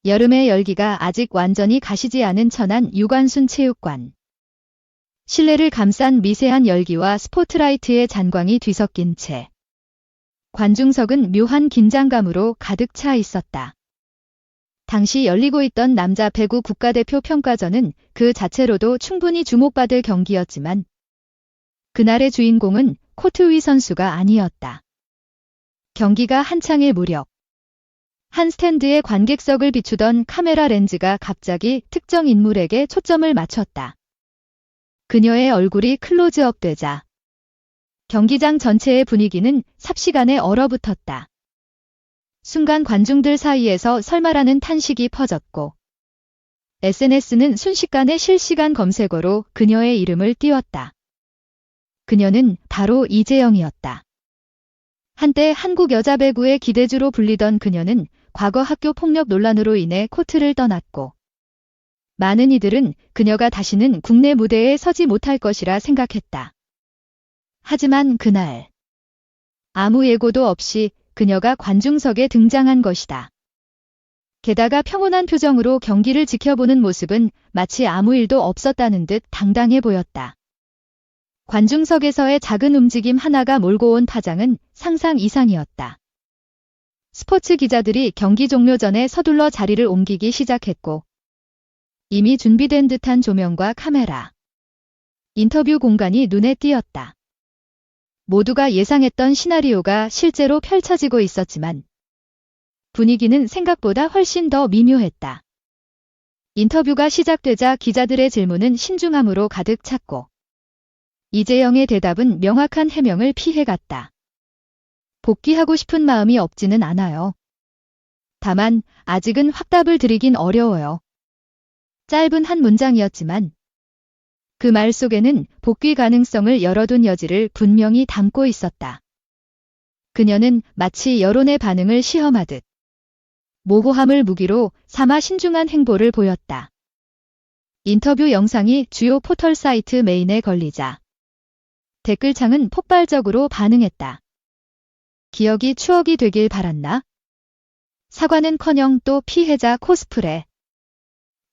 여름의 열기가 아직 완전히 가시지 않은 천안 유관순 체육관. 실내를 감싼 미세한 열기와 스포트라이트의 잔광이 뒤섞인 채 관중석은 묘한 긴장감으로 가득 차 있었다. 당시 열리고 있던 남자 배구 국가대표 평가전은 그 자체로도 충분히 주목받을 경기였지만 그날의 주인공은 코트 위 선수가 아니었다. 경기가 한창일 무렵 한 스탠드의 관객석을 비추던 카메라 렌즈가 갑자기 특정 인물에게 초점을 맞췄다. 그녀의 얼굴이 클로즈업 되자 경기장 전체의 분위기는 삽시간에 얼어붙었다. 순간 관중들 사이에서 설마라는 탄식이 퍼졌고 SNS는 순식간에 실시간 검색어로 그녀의 이름을 띄웠다. 그녀는 바로 이재영이었다. 한때 한국 여자 배구의 기대주로 불리던 그녀는 과거 학교 폭력 논란으로 인해 코트를 떠났고 많은 이들은 그녀가 다시는 국내 무대에 서지 못할 것이라 생각했다. 하지만 그날 아무 예고도 없이 그녀가 관중석에 등장한 것이다. 게다가 평온한 표정으로 경기를 지켜보는 모습은 마치 아무 일도 없었다는 듯 당당해 보였다. 관중석에서의 작은 움직임 하나가 몰고 온 파장은 상상 이상이었다. 스포츠 기자들이 경기 종료 전에 서둘러 자리를 옮기기 시작했고 이미 준비된 듯한 조명과 카메라, 인터뷰 공간이 눈에 띄었다. 모두가 예상했던 시나리오가 실제로 펼쳐지고 있었지만 분위기는 생각보다 훨씬 더 미묘했다. 인터뷰가 시작되자 기자들의 질문은 신중함으로 가득 찼고 이재영의 대답은 명확한 해명을 피해갔다. 복귀하고 싶은 마음이 없지는 않아요. 다만 아직은 확답을 드리긴 어려워요. 짧은 한 문장이었지만 그 말 속에는 복귀 가능성을 열어둔 여지를 분명히 담고 있었다. 그녀는 마치 여론의 반응을 시험하듯 모호함을 무기로 삼아 신중한 행보를 보였다. 인터뷰 영상이 주요 포털 사이트 메인에 걸리자 댓글창은 폭발적으로 반응했다. 기억이 추억이 되길 바랐나? 사과는커녕 또 피해자 코스프레.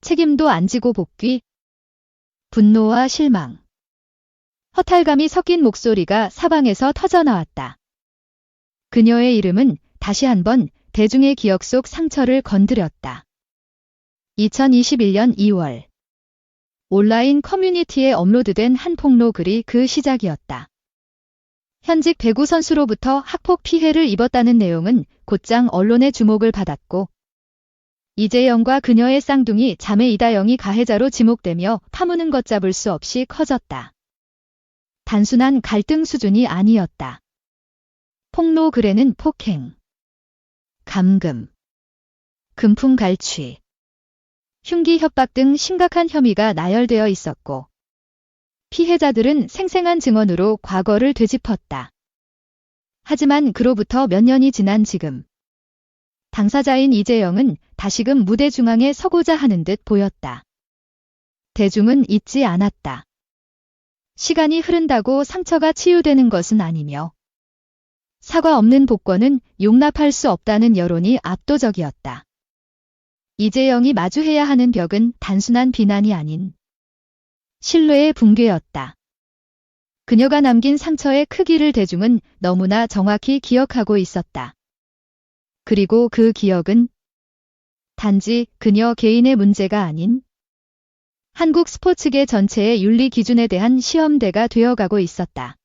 책임도 안 지고 복귀? 분노와 실망. 허탈감이 섞인 목소리가 사방에서 터져나왔다. 그녀의 이름은 다시 한번 대중의 기억 속 상처를 건드렸다. 2021년 2월 온라인 커뮤니티에 업로드된 한 폭로 글이 그 시작이었다. 현직 배구 선수로부터 학폭 피해를 입었다는 내용은 곧장 언론의 주목을 받았고 이재영과 그녀의 쌍둥이 자매 이다영이 가해자로 지목되며 파무는 걷잡을 수 없이 커졌다. 단순한 갈등 수준이 아니었다. 폭로 글에는 폭행, 감금, 금품 갈취, 흉기 협박 등 심각한 혐의가 나열되어 있었고 피해자들은 생생한 증언으로 과거를 되짚었다. 하지만 그로부터 몇 년이 지난 지금 당사자인 이재영은 다시금 무대 중앙에 서고자 하는 듯 보였다. 대중은 잊지 않았다. 시간이 흐른다고 상처가 치유되는 것은 아니며 사과 없는 복권은 용납할 수 없다는 여론이 압도적이었다. 이재영이 마주해야 하는 벽은 단순한 비난이 아닌 신뢰의 붕괴였다. 그녀가 남긴 상처의 크기를 대중은 너무나 정확히 기억하고 있었다. 그리고 그 기억은 단지 그녀 개인의 문제가 아닌 한국 스포츠계 전체의 윤리 기준에 대한 시험대가 되어가고 있었다.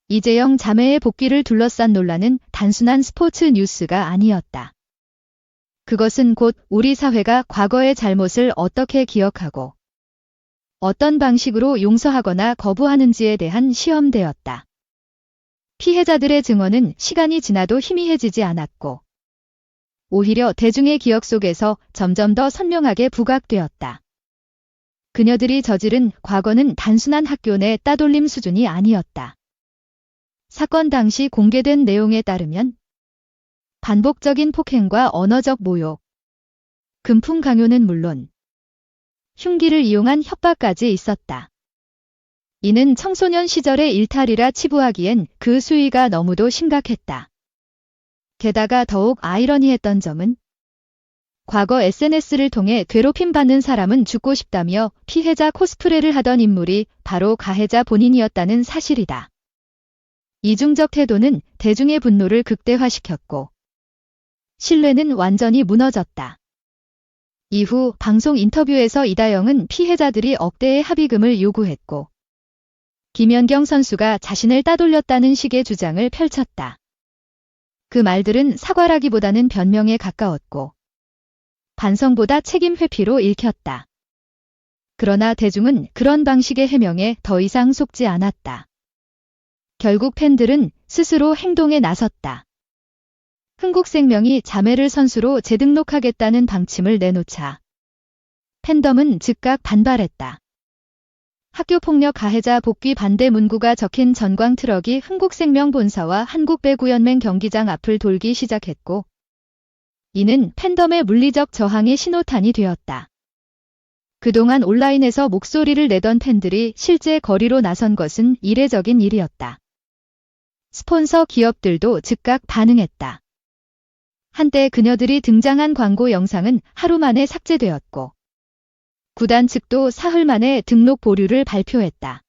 이재영 자매의 복귀를 둘러싼 논란은 단순한 스포츠 뉴스가 아니었다. 그것은 곧 우리 사회가 과거의 잘못을 어떻게 기억하고 어떤 방식으로 용서하거나 거부하는지에 대한 시험대였다. 피해자들의 증언은 시간이 지나도 희미해지지 않았고 오히려 대중의 기억 속에서 점점 더 선명하게 부각되었다. 그녀들이 저지른 과거는 단순한 학교 내 따돌림 수준이 아니었다. 사건 당시 공개된 내용에 따르면 반복적인 폭행과 언어적 모욕, 금품 강요는 물론 흉기를 이용한 협박까지 있었다. 이는 청소년 시절의 일탈이라 치부하기엔 그 수위가 너무도 심각했다. 게다가 더욱 아이러니했던 점은 과거 SNS를 통해 괴롭힘받는 사람은 죽고 싶다며 피해자 코스프레를 하던 인물이 바로 가해자 본인이었다는 사실이다. 이중적 태도는 대중의 분노를 극대화시켰고 신뢰는 완전히 무너졌다. 이후 방송 인터뷰에서 이다영은 피해자들이 억대의 합의금을 요구했고 김연경 선수가 자신을 따돌렸다는 식의 주장을 펼쳤다. 그 말들은 사과라기보다는 변명에 가까웠고 반성보다 책임 회피로 읽혔다. 그러나 대중은 그런 방식의 해명에 더 이상 속지 않았다. 결국 팬들은 스스로 행동에 나섰다. 흥국생명이 자매를 선수로 재등록하겠다는 방침을 내놓자 팬덤은 즉각 반발했다. 학교폭력 가해자 복귀 반대 문구가 적힌 전광 트럭이 흥국생명 본사와 한국배구연맹 경기장 앞을 돌기 시작했고 이는 팬덤의 물리적 저항의 신호탄이 되었다. 그동안 온라인에서 목소리를 내던 팬들이 실제 거리로 나선 것은 이례적인 일이었다. 스폰서 기업들도 즉각 반응했다. 한때 그녀들이 등장한 광고 영상은 하루 만에 삭제되었고 구단 측도 사흘 만에 등록 보류를 발표했다.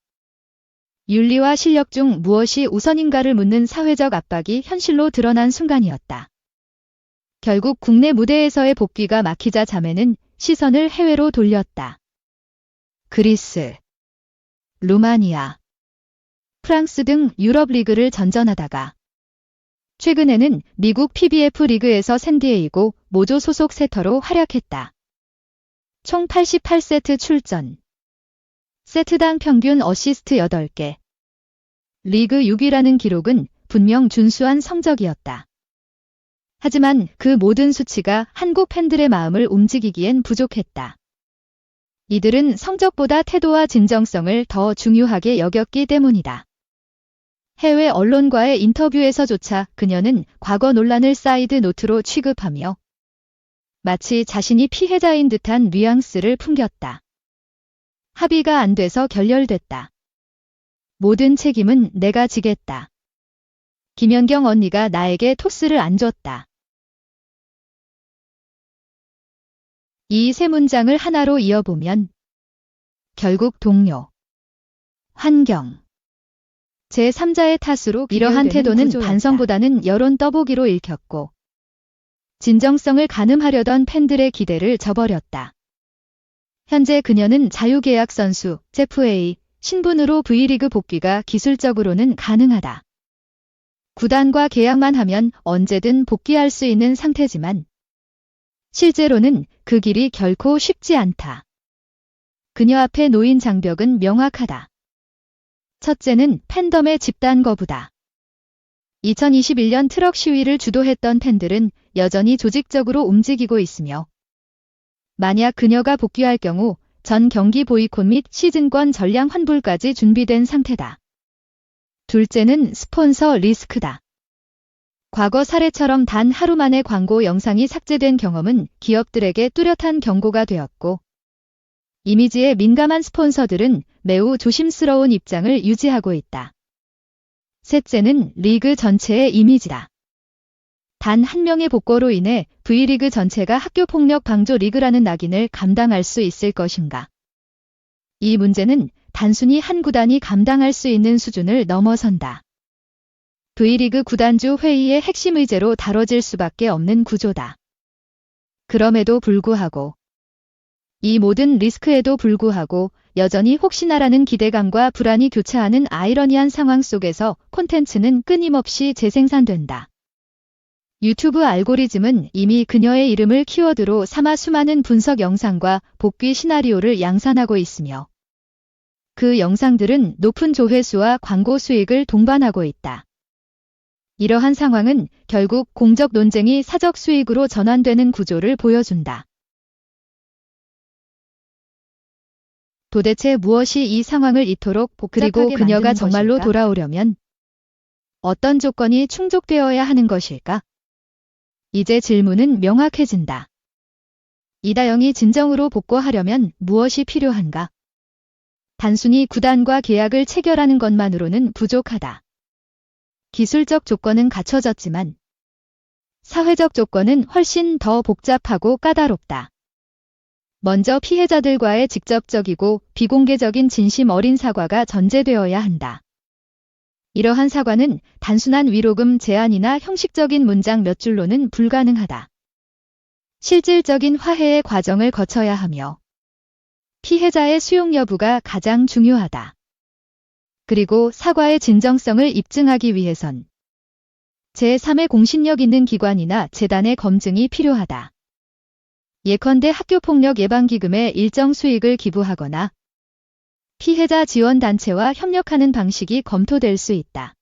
윤리와 실력 중 무엇이 우선인가를 묻는 사회적 압박이 현실로 드러난 순간이었다. 결국 국내 무대에서의 복귀가 막히자 자매는 시선을 해외로 돌렸다. 그리스, 루마니아, 프랑스 등 유럽 리그를 전전하다가 최근에는 미국 PBF 리그에서 샌디에이고 모조 소속 세터로 활약했다. 총 88세트 출전. 세트당 평균 어시스트 8개. 리그 6위라는 기록은 분명 준수한 성적이었다. 하지만 그 모든 수치가 한국 팬들의 마음을 움직이기엔 부족했다. 이들은 성적보다 태도와 진정성을 더 중요하게 여겼기 때문이다. 해외 언론과의 인터뷰에서조차 그녀는 과거 논란을 사이드 노트로 취급하며 마치 자신이 피해자인 듯한 뉘앙스를 풍겼다. 합의가 안 돼서 결렬됐다. 모든 책임은 내가 지겠다. 김연경 언니가 나에게 토스를 안 줬다. 이 세 문장을 하나로 이어보면 결국 동료, 환경, 제3자의 탓으로 이러한 태도는 구조였다. 반성보다는 여론 떠보기로 읽혔고 진정성을 가늠하려던 팬들의 기대를 저버렸다. 현재 그녀는 자유계약 선수, 제프 신분으로 V리그 복귀가 기술적으로는 가능하다. 구단과 계약만 하면 언제든 복귀할 수 있는 상태지만 실제로는 그 길이 결코 쉽지 않다. 그녀 앞에 놓인 장벽은 명확하다. 첫째는 팬덤의 집단 거부다. 2021년 트럭 시위를 주도했던 팬들은 여전히 조직적으로 움직이고 있으며 만약 그녀가 복귀할 경우 전 경기 보이콧 및 시즌권 전량 환불까지 준비된 상태다. 둘째는 스폰서 리스크다. 과거 사례처럼 단 하루 만에 광고 영상이 삭제된 경험은 기업들에게 뚜렷한 경고가 되었고 이미지에 민감한 스폰서들은 매우 조심스러운 입장을 유지하고 있다. 셋째는 리그 전체의 이미지다. 단 한 명의 복고로 인해 V리그 전체가 학교폭력 방조 리그라는 낙인을 감당할 수 있을 것인가. 이 문제는 단순히 한 구단이 감당할 수 있는 수준을 넘어선다. V리그 구단주 회의의 핵심 의제로 다뤄질 수밖에 없는 구조다. 그럼에도 불구하고 이 모든 리스크에도 불구하고 여전히 혹시나라는 기대감과 불안이 교차하는 아이러니한 상황 속에서 콘텐츠는 끊임없이 재생산된다. 유튜브 알고리즘은 이미 그녀의 이름을 키워드로 삼아 수많은 분석 영상과 복귀 시나리오를 양산하고 있으며 그 영상들은 높은 조회수와 광고 수익을 동반하고 있다. 이러한 상황은 결국 공적 논쟁이 사적 수익으로 전환되는 구조를 보여준다. 도대체 무엇이 이 상황을 이토록 복잡하게 그리고 그녀가 정말로 것일까? 돌아오려면 어떤 조건이 충족되어야 하는 것일까? 이제 질문은 명확해진다. 이다영이 진정으로 복구하려면 무엇이 필요한가? 단순히 구단과 계약을 체결하는 것만으로는 부족하다. 기술적 조건은 갖춰졌지만 사회적 조건은 훨씬 더 복잡하고 까다롭다. 먼저 피해자들과의 직접적이고 비공개적인 진심 어린 사과가 전제되어야 한다. 이러한 사과는 단순한 위로금 제안이나 형식적인 문장 몇 줄로는 불가능하다. 실질적인 화해의 과정을 거쳐야 하며 피해자의 수용 여부가 가장 중요하다. 그리고 사과의 진정성을 입증하기 위해선 제3의 공신력 있는 기관이나 재단의 검증이 필요하다. 예컨대 학교폭력 예방기금에 일정 수익을 기부하거나 피해자 지원단체와 협력하는 방식이 검토될 수 있다.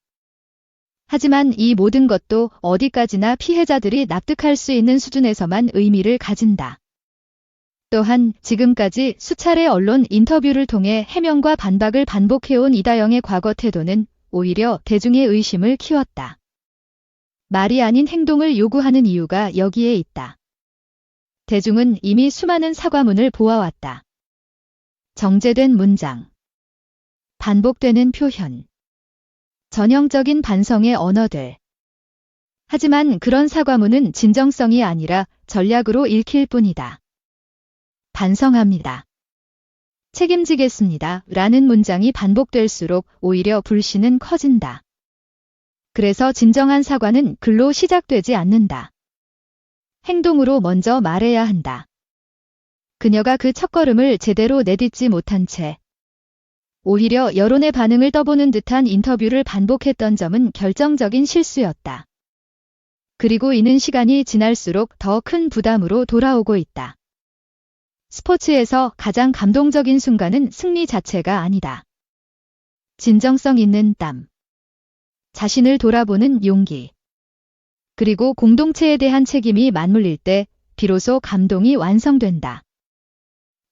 하지만 이 모든 것도 어디까지나 피해자들이 납득할 수 있는 수준에서만 의미를 가진다. 또한 지금까지 수차례 언론 인터뷰를 통해 해명과 반박을 반복해온 이다영의 과거 태도는 오히려 대중의 의심을 키웠다. 말이 아닌 행동을 요구하는 이유가 여기에 있다. 대중은 이미 수많은 사과문을 보아왔다. 정제된 문장, 반복되는 표현, 전형적인 반성의 언어들. 하지만 그런 사과문은 진정성이 아니라 전략으로 읽힐 뿐이다. 반성합니다. 책임지겠습니다. 라는 문장이 반복될수록 오히려 불신은 커진다. 그래서 진정한 사과는 글로 시작되지 않는다. 행동으로 먼저 말해야 한다. 그녀가 그 첫걸음을 제대로 내딛지 못한 채 오히려 여론의 반응을 떠보는 듯한 인터뷰를 반복했던 점은 결정적인 실수였다. 그리고 이는 시간이 지날수록 더 큰 부담으로 돌아오고 있다. 스포츠에서 가장 감동적인 순간은 승리 자체가 아니다. 진정성 있는 땀, 자신을 돌아보는 용기, 그리고 공동체에 대한 책임이 맞물릴 때 비로소 감동이 완성된다.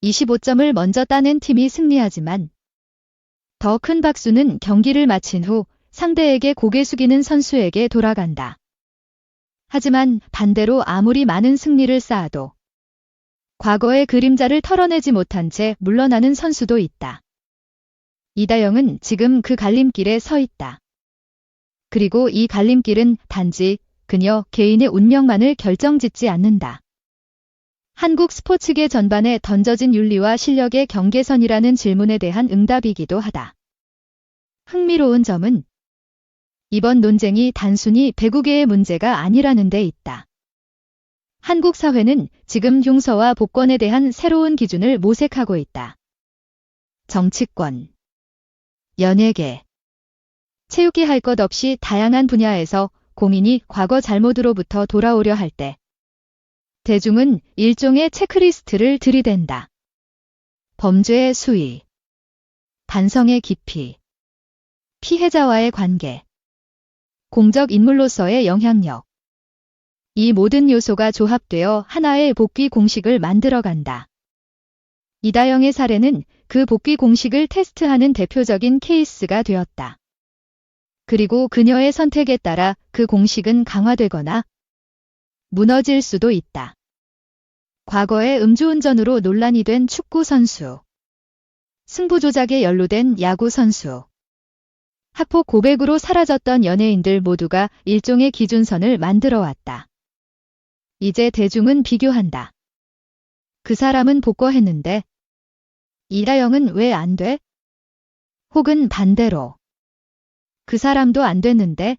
25점을 먼저 따낸 팀이 승리하지만 더 큰 박수는 경기를 마친 후 상대에게 고개 숙이는 선수에게 돌아간다. 하지만 반대로 아무리 많은 승리를 쌓아도 과거의 그림자를 털어내지 못한 채 물러나는 선수도 있다. 이다영은 지금 그 갈림길에 서 있다. 그리고 이 갈림길은 단지 그녀 개인의 운명만을 결정짓지 않는다. 한국 스포츠계 전반에 던져진 윤리와 실력의 경계선이라는 질문에 대한 응답이기도 하다. 흥미로운 점은 이번 논쟁이 단순히 배구계의 문제가 아니라는 데 있다. 한국 사회는 지금 흉서와 복권에 대한 새로운 기준을 모색하고 있다. 정치권, 연예계, 체육계 할 것 없이 다양한 분야에서 공인이 과거 잘못으로부터 돌아오려 할 때 대중은 일종의 체크리스트를 들이댄다. 범죄의 수위, 반성의 깊이, 피해자와의 관계, 공적 인물로서의 영향력. 이 모든 요소가 조합되어 하나의 복귀 공식을 만들어간다. 이다영의 사례는 그 복귀 공식을 테스트하는 대표적인 케이스가 되었다. 그리고 그녀의 선택에 따라 그 공식은 강화되거나 무너질 수도 있다. 과거에 음주운전으로 논란이 된 축구 선수, 승부 조작에 연루된 야구 선수, 학폭 고백으로 사라졌던 연예인들 모두가 일종의 기준선을 만들어 왔다. 이제 대중은 비교한다. 그 사람은 복구했는데 이다영은 왜 안 돼? 혹은 반대로 그 사람도 안 됐는데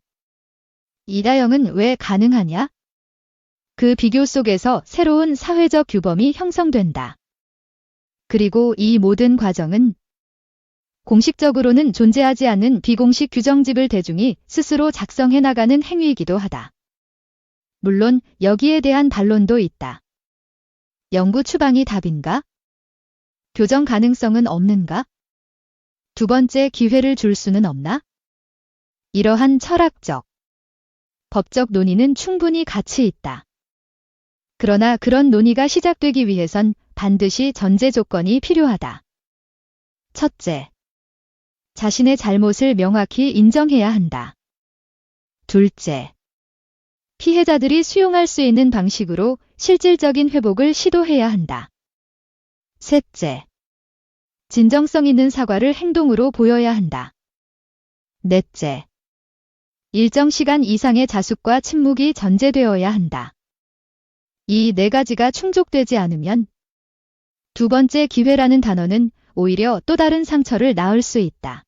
이다영은 왜 가능하냐? 그 비교 속에서 새로운 사회적 규범이 형성된다. 그리고 이 모든 과정은 공식적으로는 존재하지 않는 비공식 규정집을 대중이 스스로 작성해 나가는 행위이기도 하다. 물론 여기에 대한 반론도 있다. 영구 추방이 답인가? 교정 가능성은 없는가? 두 번째 기회를 줄 수는 없나? 이러한 철학적, 법적 논의는 충분히 가치 있다. 그러나 그런 논의가 시작되기 위해선 반드시 전제 조건이 필요하다. 첫째, 자신의 잘못을 명확히 인정해야 한다. 둘째, 피해자들이 수용할 수 있는 방식으로 실질적인 회복을 시도해야 한다. 셋째, 진정성 있는 사과를 행동으로 보여야 한다. 넷째, 일정 시간 이상의 자숙과 침묵이 전제되어야 한다. 이 네 가지가 충족되지 않으면 두 번째 기회라는 단어는 오히려 또 다른 상처를 낳을 수 있다.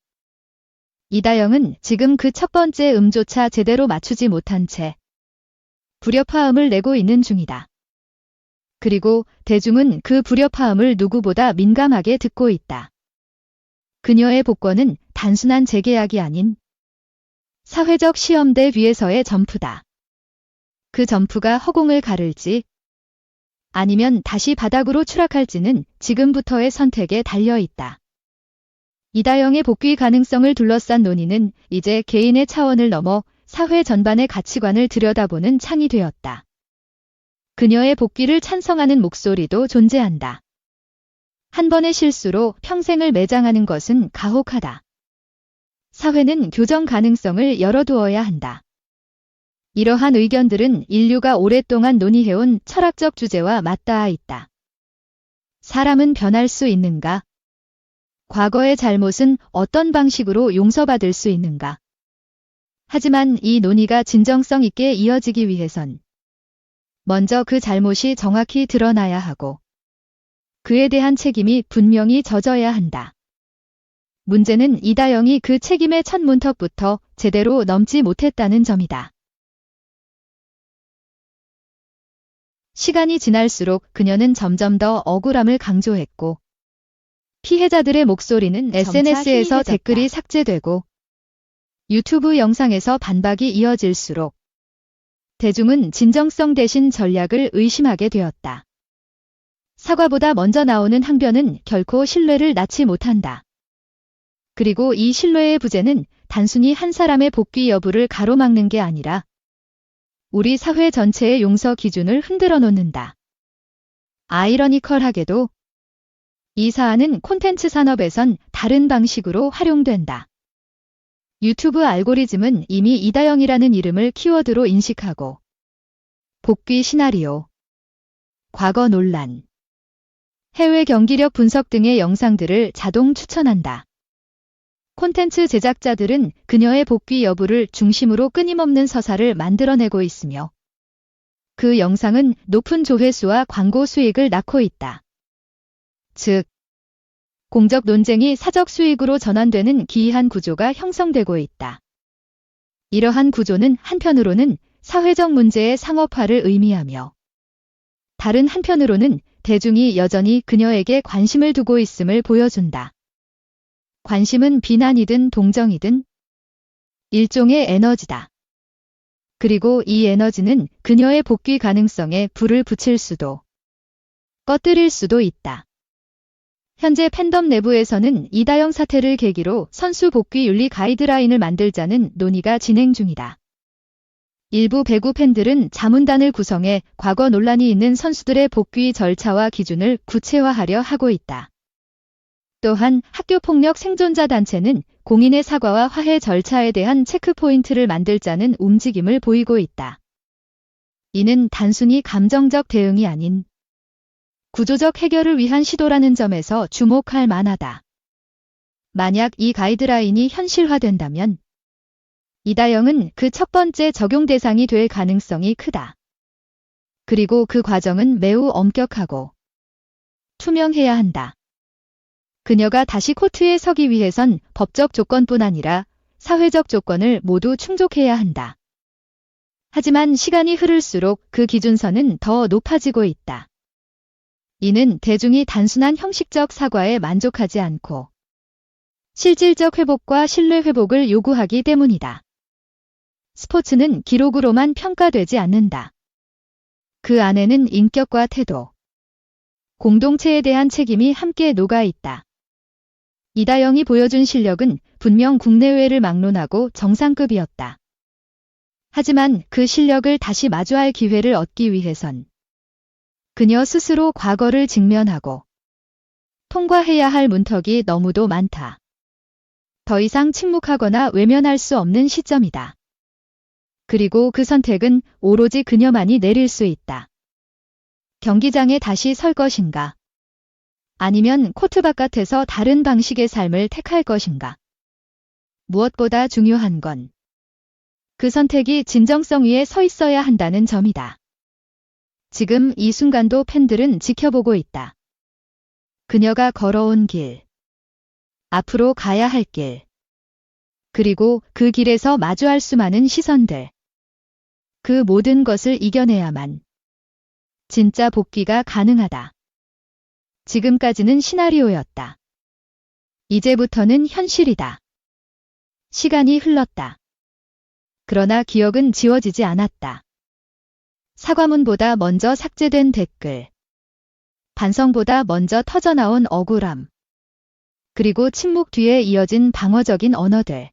이다영은 지금 그 첫 번째 음조차 제대로 맞추지 못한 채 불협화음을 내고 있는 중이다. 그리고 대중은 그 불협화음을 누구보다 민감하게 듣고 있다. 그녀의 복권은 단순한 재계약이 아닌 사회적 시험대 위에서의 점프다. 그 점프가 허공을 가를지 아니면 다시 바닥으로 추락할지는 지금부터의 선택에 달려 있다. 이다영의 복귀 가능성을 둘러싼 논의는 이제 개인의 차원을 넘어 사회 전반의 가치관을 들여다보는 창이 되었다. 그녀의 복귀를 찬성하는 목소리도 존재한다. 한 번의 실수로 평생을 매장하는 것은 가혹하다. 사회는 교정 가능성을 열어두어야 한다. 이러한 의견들은 인류가 오랫동안 논의해온 철학적 주제와 맞닿아 있다. 사람은 변할 수 있는가? 과거의 잘못은 어떤 방식으로 용서받을 수 있는가? 하지만 이 논의가 진정성 있게 이어지기 위해선 먼저 그 잘못이 정확히 드러나야 하고 그에 대한 책임이 분명히 져져야 한다. 문제는 이다영이 그 책임의 첫 문턱부터 제대로 넘지 못했다는 점이다. 시간이 지날수록 그녀는 점점 더 억울함을 강조했고 피해자들의 목소리는 SNS에서 댓글이 삭제되고 유튜브 영상에서 반박이 이어질수록 대중은 진정성 대신 전략을 의심하게 되었다. 사과보다 먼저 나오는 항변은 결코 신뢰를 낳지 못한다. 그리고 이 신뢰의 부재는 단순히 한 사람의 복귀 여부를 가로막는 게 아니라 우리 사회 전체의 용서 기준을 흔들어 놓는다. 아이러니컬하게도 이 사안은 콘텐츠 산업에선 다른 방식으로 활용된다. 유튜브 알고리즘은 이미 이다영이라는 이름을 키워드로 인식하고 복귀 시나리오, 과거 논란, 해외 경기력 분석 등의 영상들을 자동 추천한다. 콘텐츠 제작자들은 그녀의 복귀 여부를 중심으로 끊임없는 서사를 만들어내고 있으며 그 영상은 높은 조회수와 광고 수익을 낳고 있다. 즉, 공적 논쟁이 사적 수익으로 전환되는 기이한 구조가 형성되고 있다. 이러한 구조는 한편으로는 사회적 문제의 상업화를 의미하며 다른 한편으로는 대중이 여전히 그녀에게 관심을 두고 있음을 보여준다. 관심은 비난이든 동정이든 일종의 에너지다. 그리고 이 에너지는 그녀의 복귀 가능성에 불을 붙일 수도 꺼뜨릴 수도 있다. 현재 팬덤 내부에서는 이다영 사태를 계기로 선수 복귀 윤리 가이드라인을 만들자는 논의가 진행 중이다. 일부 배구 팬들은 자문단을 구성해 과거 논란이 있는 선수들의 복귀 절차와 기준을 구체화하려 하고 있다. 또한 학교폭력 생존자 단체는 공인의 사과와 화해 절차에 대한 체크포인트를 만들자는 움직임을 보이고 있다. 이는 단순히 감정적 대응이 아닌 구조적 해결을 위한 시도라는 점에서 주목할 만하다. 만약 이 가이드라인이 현실화된다면 이다영은 그 첫 번째 적용 대상이 될 가능성이 크다. 그리고 그 과정은 매우 엄격하고 투명해야 한다. 그녀가 다시 코트에 서기 위해선 법적 조건뿐 아니라 사회적 조건을 모두 충족해야 한다. 하지만 시간이 흐를수록 그 기준선은 더 높아지고 있다. 이는 대중이 단순한 형식적 사과에 만족하지 않고 실질적 회복과 신뢰 회복을 요구하기 때문이다. 스포츠는 기록으로만 평가되지 않는다. 그 안에는 인격과 태도, 공동체에 대한 책임이 함께 녹아 있다. 이다영이 보여준 실력은 분명 국내외를 막론하고 정상급이었다. 하지만 그 실력을 다시 마주할 기회를 얻기 위해선 그녀 스스로 과거를 직면하고 통과해야 할 문턱이 너무도 많다. 더 이상 침묵하거나 외면할 수 없는 시점이다. 그리고 그 선택은 오로지 그녀만이 내릴 수 있다. 경기장에 다시 설 것인가? 아니면 코트 바깥에서 다른 방식의 삶을 택할 것인가? 무엇보다 중요한 건 그 선택이 진정성 위에 서 있어야 한다는 점이다. 지금 이 순간도 팬들은 지켜보고 있다. 그녀가 걸어온 길, 앞으로 가야 할 길, 그리고 그 길에서 마주할 수많은 시선들. 그 모든 것을 이겨내야만 진짜 복귀가 가능하다. 지금까지는 시나리오였다. 이제부터는 현실이다. 시간이 흘렀다. 그러나 기억은 지워지지 않았다. 사과문보다 먼저 삭제된 댓글, 반성보다 먼저 터져나온 억울함, 그리고 침묵 뒤에 이어진 방어적인 언어들.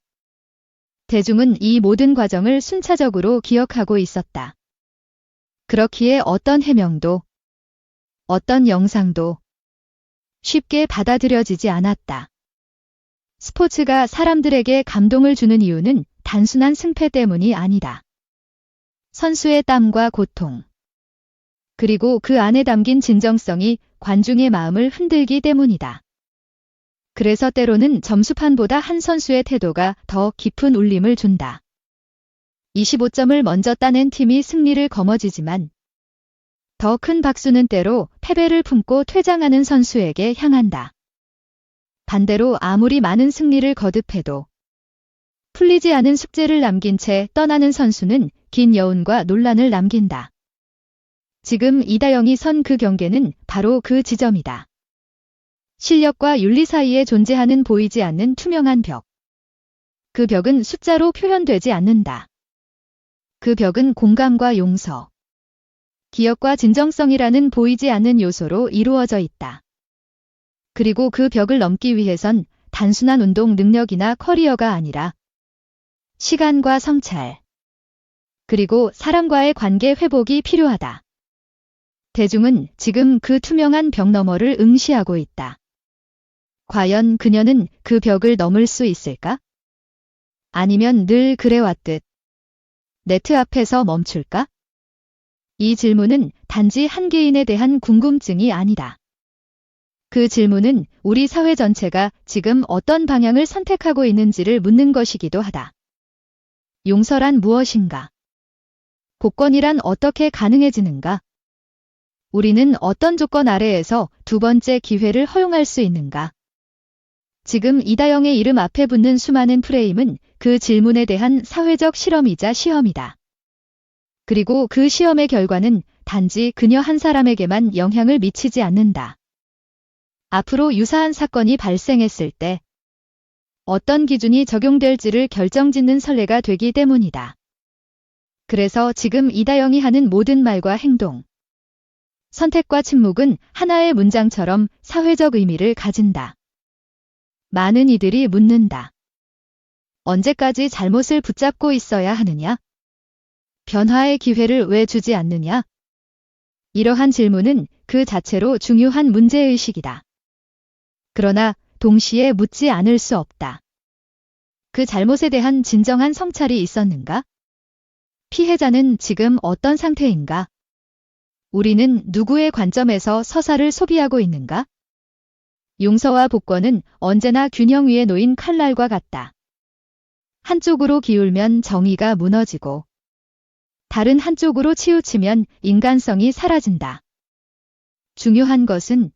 대중은 이 모든 과정을 순차적으로 기억하고 있었다. 그렇기에 어떤 해명도, 어떤 영상도 쉽게 받아들여지지 않았다. 스포츠가 사람들에게 감동을 주는 이유는 단순한 승패 때문이 아니다. 선수의 땀과 고통, 그리고 그 안에 담긴 진정성이 관중의 마음을 흔들기 때문이다. 그래서 때로는 점수판보다 한 선수의 태도가 더 깊은 울림을 준다. 25점을 먼저 따낸 팀이 승리를 거머쥐지만 더 큰 박수는 때로 패배를 품고 퇴장하는 선수에게 향한다. 반대로 아무리 많은 승리를 거듭해도 풀리지 않은 숙제를 남긴 채 떠나는 선수는 긴 여운과 논란을 남긴다. 지금 이다영이 선 그 경계는 바로 그 지점이다. 실력과 윤리 사이에 존재하는 보이지 않는 투명한 벽. 그 벽은 숫자로 표현되지 않는다. 그 벽은 공감과 용서, 기억과 진정성이라는 보이지 않는 요소로 이루어져 있다. 그리고 그 벽을 넘기 위해선 단순한 운동 능력이나 커리어가 아니라 시간과 성찰, 그리고 사람과의 관계 회복이 필요하다. 대중은 지금 그 투명한 벽 너머를 응시하고 있다. 과연 그녀는 그 벽을 넘을 수 있을까? 아니면 늘 그래왔듯 네트 앞에서 멈출까? 이 질문은 단지 한 개인에 대한 궁금증이 아니다. 그 질문은 우리 사회 전체가 지금 어떤 방향을 선택하고 있는지를 묻는 것이기도 하다. 용서란 무엇인가? 복권이란 어떻게 가능해지는가? 우리는 어떤 조건 아래에서 두 번째 기회를 허용할 수 있는가? 지금 이다영의 이름 앞에 붙는 수많은 프레임은 그 질문에 대한 사회적 실험이자 시험이다. 그리고 그 시험의 결과는 단지 그녀 한 사람에게만 영향을 미치지 않는다. 앞으로 유사한 사건이 발생했을 때 어떤 기준이 적용될지를 결정짓는 선례가 되기 때문이다. 그래서 지금 이다영이 하는 모든 말과 행동, 선택과 침묵은 하나의 문장처럼 사회적 의미를 가진다. 많은 이들이 묻는다. 언제까지 잘못을 붙잡고 있어야 하느냐? 변화의 기회를 왜 주지 않느냐? 이러한 질문은 그 자체로 중요한 문제의식이다. 그러나 동시에 묻지 않을 수 없다. 그 잘못에 대한 진정한 성찰이 있었는가? 피해자는 지금 어떤 상태인가? 우리는 누구의 관점에서 서사를 소비하고 있는가? 용서와 복권은 언제나 균형 위에 놓인 칼날과 같다. 한쪽으로 기울면 정의가 무너지고 다른 한쪽으로 치우치면 인간성이 사라진다. 중요한 것은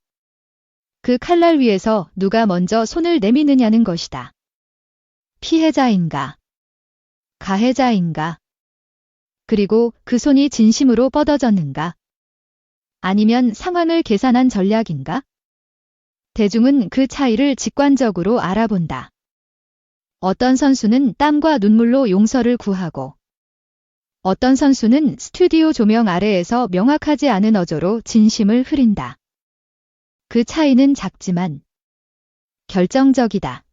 그 칼날 위에서 누가 먼저 손을 내미느냐는 것이다. 피해자인가? 가해자인가? 그리고 그 손이 진심으로 뻗어졌는가? 아니면 상황을 계산한 전략인가? 대중은 그 차이를 직관적으로 알아본다. 어떤 선수는 땀과 눈물로 용서를 구하고 어떤 선수는 스튜디오 조명 아래에서 명확하지 않은 어조로 진심을 흐린다. 그 차이는 작지만 결정적이다.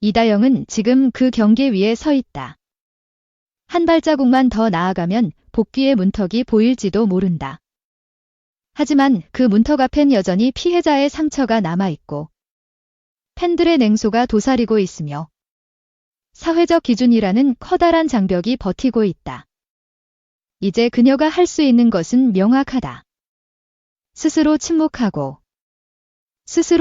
이다영은 지금 그 경계 위에 서 있다. 한 발자국만 더 나아가면 복귀의 문턱이 보일지도 모른다. 하지만 그 문턱 앞엔 여전히 피해자의 상처가 남아있고 팬들의 냉소가 도사리고 있으며 사회적 기준이라는 커다란 장벽이 버티고 있다. 이제 그녀가 할 수 있는 것은 명확하다. 스스로 침묵하고 스스로